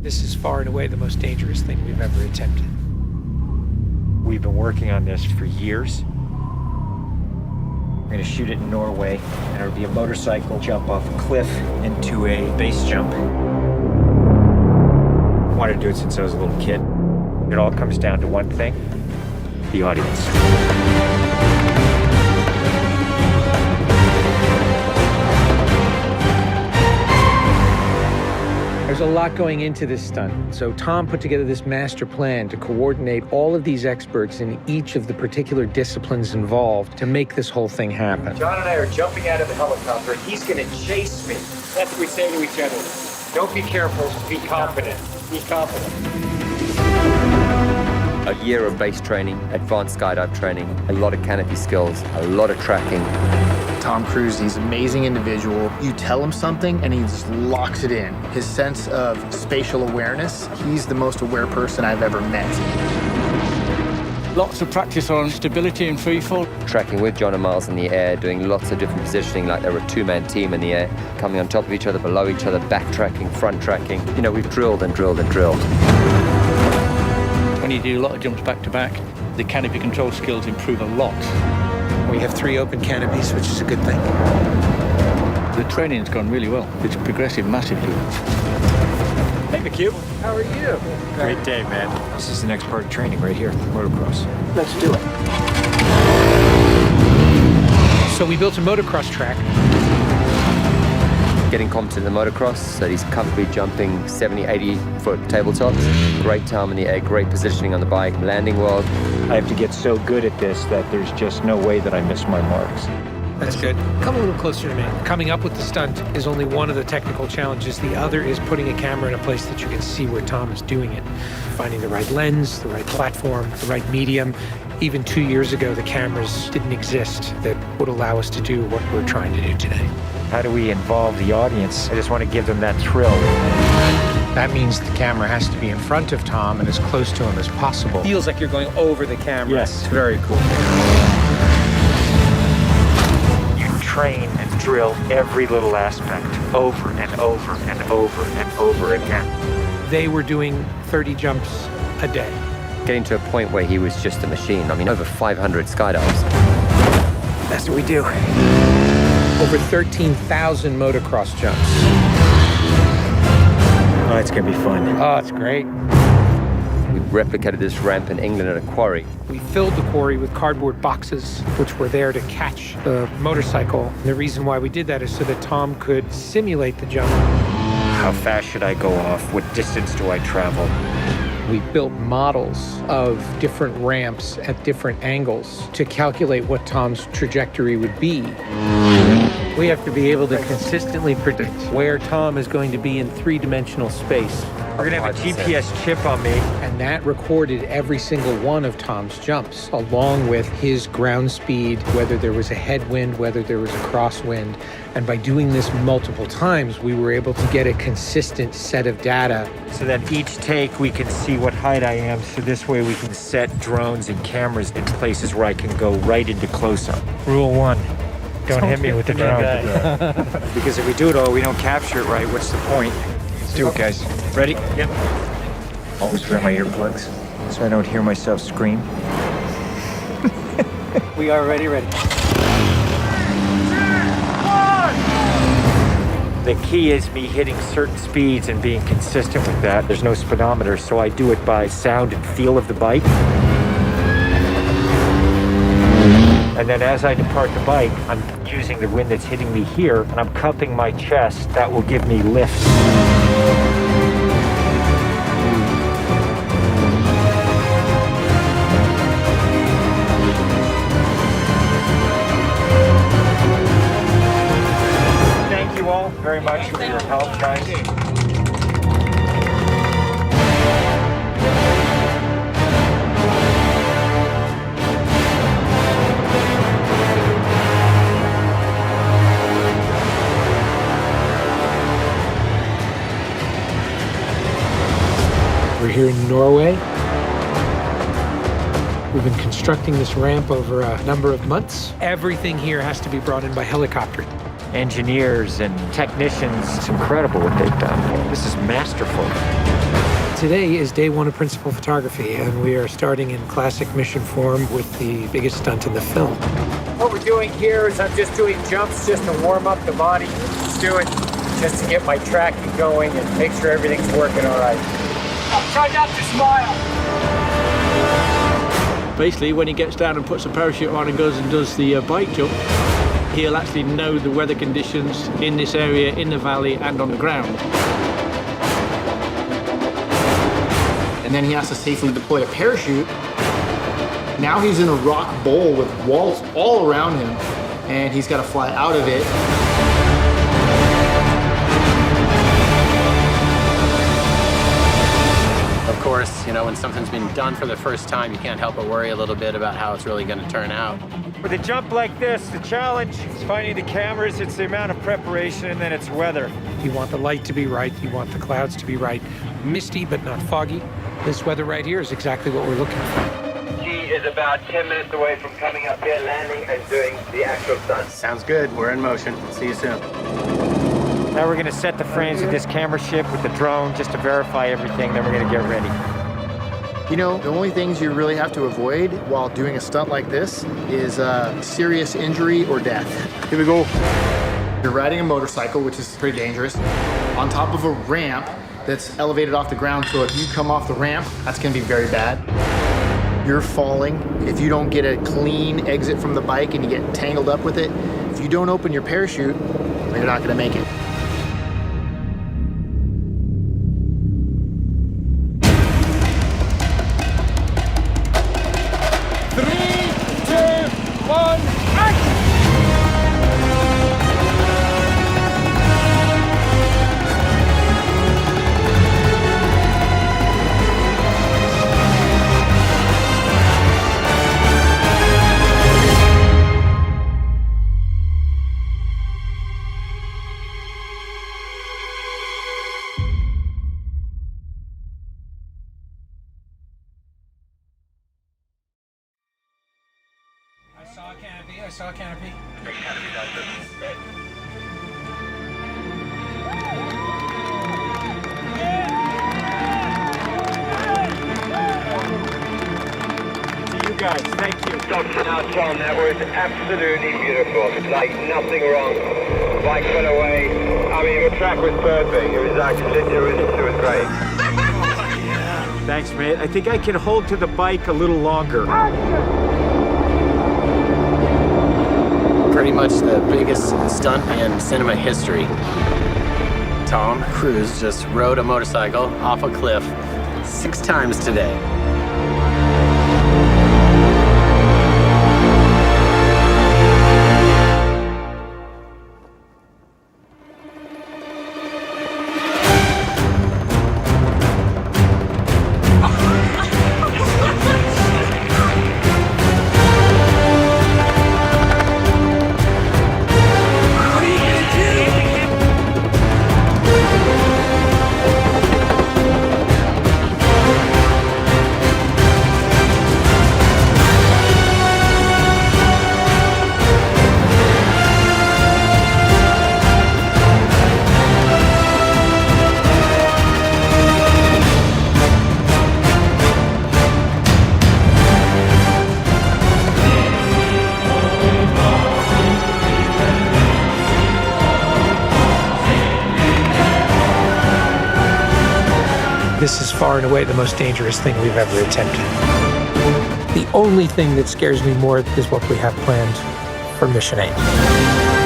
This is far and away the most dangerous thing we've ever attempted. We've been working on this for years. We're gonna shoot it in Norway, and it'll be a motorcycle jump off a cliff into a base jump. I wanted to do it since I was a little kid. It all comes down to one thing: the audience. There's a lot going into this stunt, so Tom put together this master plan to coordinate all of these experts in each of the particular disciplines involved to make this whole thing happen. John and I are jumping out of the helicopter, and he's gonna chase me. That's what we say to each other. Don't be careful, be confident. Be confident. A year of base training, advanced skydive training, a lot of canopy skills, a lot of tracking. Tom Cruise, he's an amazing individual. You tell him something and he just locks it in. His sense of spatial awareness, he's the most aware person I've ever met. Lots of practice on stability and freefall. Tracking with John and Miles in the air, doing lots of different positioning, like they were a two-man team in the air, coming on top of each other, below each other, backtracking, front tracking. You know, we've drilled and drilled and drilled. When you do a lot of jumps back to back, the canopy control skills improve a lot. We have 3 open canopies, which is a good thing. The training's gone really well. It's progressive massively. Hey, McHugh. How are you? Great day, man. This is the next part of training right here, motocross. Let's do it. So we built a motocross track. Getting competent in the motocross, so he's comfortably jumping 70, 80-foot tabletops. Great time in the air, great positioning on the bike, landing well. I have to get so good at this that there's just no way that I miss my marks. That's good. Come a little closer to me. Coming up with the stunt is only one of the technical challenges. The other is putting a camera in a place that you can see where Tom is doing it. Finding the right lens, the right platform, the right medium. Even 2 years ago, the cameras didn't exist that would allow us to do what we're trying to do today. How do we involve the audience? I just want to give them that thrill. That means the camera has to be in front of Tom and as close to him as possible. Feels like you're going over the camera. Yes, it's very cool. You train and drill every little aspect over and over and over and over again. They were doing 30 jumps a day. Getting to a point where he was just a machine. I mean, over 500 skydives. That's what we do. Over 13,000 motocross jumps. Oh, it's gonna be fun. Oh, it's great. We replicated this ramp in England at a quarry. We filled the quarry with cardboard boxes, which were there to catch the motorcycle. And the reason why we did that is so that Tom could simulate the jump. How fast should I go off? What distance do I travel? We built models of different ramps at different angles to calculate what Tom's trajectory would be. We have to be able to consistently predict where Tom is going to be in 3-dimensional space. We're gonna have a GPS chip on me. And that recorded every single one of Tom's jumps, along with his ground speed, whether there was a headwind, whether there was a crosswind. And by doing this multiple times, we were able to get a consistent set of data. So that each take we can see what height I am, so this way we can set drones and cameras in places where I can go right into close-up. Rule 1, don't hit me with the drone. Because if we do it all, we don't capture it right, what's the point? Let's do it, guys. Ready? Yep. Always wear my earplugs so I don't hear myself scream. We are ready. The key is me hitting certain speeds and being consistent with that. There's no speedometer, so I do it by sound and feel of the bike. And then as I depart the bike, I'm using the wind that's hitting me here, and I'm cupping my chest. That will give me lift. Thank you all very much for your help, guys. We're here in Norway. We've been constructing this ramp over a number of months. Everything here has to be brought in by helicopter. engineers and technicians. It's incredible what they've done. This is masterful. Today is day one of principal photography, and we are starting in classic mission form with the biggest stunt in the film. What we're doing here is I'm just doing jumps just to warm up the body. Just do it just to get my tracking going and make sure everything's working all right. I'll try not to smile. Basically, when he gets down and puts a parachute on and goes and does the bike jump, he'll actually know the weather conditions in this area, in the valley, and on the ground. And then he has to safely deploy a parachute. Now he's in a rock bowl with walls all around him, and he's got to fly out of it. Of course, you know, when something's been done for the first time, you can't help but worry a little bit about how it's really going to turn out. With a jump like this, the challenge is finding the cameras, it's the amount of preparation, and then it's weather. You want the light to be right, you want the clouds to be right. Misty, but not foggy. This weather right here is exactly what we're looking for. He is about 10 minutes away from coming up here, landing, and doing the actual stunt. Sounds good. We're in motion. See you soon. Now we're gonna set the frames with this camera ship with the drone just to verify everything, then we're gonna get ready. You know, the only things you really have to avoid while doing a stunt like this is serious injury or death. Here we go. You're riding a motorcycle, which is pretty dangerous, on top of a ramp that's elevated off the ground, so if you come off the ramp, that's gonna be very bad. You're falling. If you don't get a clean exit from the bike and you get tangled up with it, if you don't open your parachute, you're not gonna make it. I saw a canopy. To you guys, thank you. Dr. Now, Tom, that was absolutely beautiful. Like nothing wrong. Bike went away. I mean, the track was perfect. It was actually, it was great. Thanks, mate. I think I can hold to the bike a little longer. Pretty much the biggest stunt in cinema history. Tom Cruise just rode a motorcycle off a cliff 6 times today. This is far and away the most dangerous thing we've ever attempted. The only thing that scares me more is what we have planned for Mission 8.